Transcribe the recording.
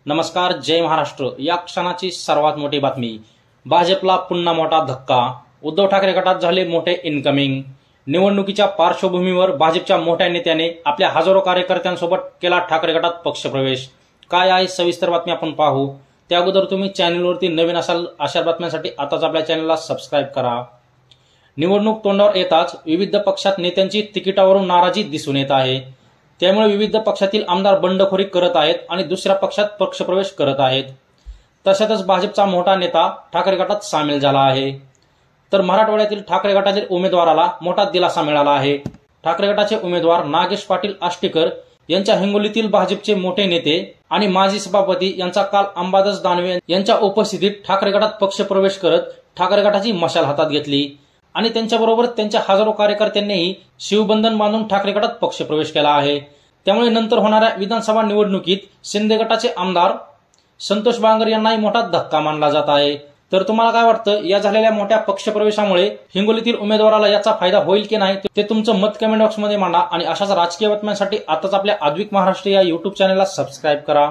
नमस्कार, जय महाराष्ट्र। या क्षणाची सर्वात मोठी बातमी, भाजपला पुन्हा मोठा धक्का। उद्धव ठाकरे गटात झाले मोठे इनकमिंग। निवडणुकीच्या पार्श्वभूमीवर भाजपच्या मोठ्या नेत्याने आपल्या हजारो कार्यकर्त्यांसोबत केला ठाकरे गटात पक्षप्रवेश। काय आहे सविस्तर बातमी आपण पाहू। त्या अगोदर तुम्ही चॅनलवरती नवीन असाल अशा बातम्यांसाठी आताच आपल्या चॅनलला सबस्क्राइब करा। निवडणूक तोंडावर येताच विविध पक्षात नेत्यांची तिकिटावरून नाराजी दिसून येत आहे। त्यामुळे विविध पक्षातील आमदार बंडखोरी करत आहेत आणि दुसऱ्या पक्षात पक्षप्रवेश करत आहेत। तशातच भाजपचा मोठा नेता ठाकरे गटात सामील झाला आहे। तर मराठवाड्यातील ठाकरे गटातील उमेदवाराला मोठा दिलासा मिळाला आहे। ठाकरे गटाचे उमेदवार नागेश पाटील आष्टीकर यांच्या हिंगोलीतील भाजपचे मोठे नेते आणि माजी सभापती यांचा काल अंबादास दानवे यांच्या उपस्थितीत ठाकरे गटात पक्षप्रवेश करत ठाकरे गटाची मशाल हातात घेतली आणि त्यांच्याबरोबर त्यांच्या हजारो कार्यकर्त्यांनीही शिवबंधन बांधून ठाकरे गटात पक्षप्रवेश केला आहे। त्यामुळे नंतर होणाऱ्या विधानसभा निवडणुकीत शिंदे गटाचे आमदार संतोष बांगर यांनाही मोठा धक्का मानला जात आहे। तर तुम्हाला काय वाटतं, या झालेल्या मोठ्या पक्षप्रवेशामुळे हिंगोलीतील उमेदवाराला याचा फायदा होईल की नाही ते तुमचं मत कमेंट बॉक्समध्ये मांडा आणि अशाच राजकीय बातम्यांसाठी आताच आपल्या आद्विक महाराष्ट्र या युट्यूब चॅनलला सबस्क्राइब करा।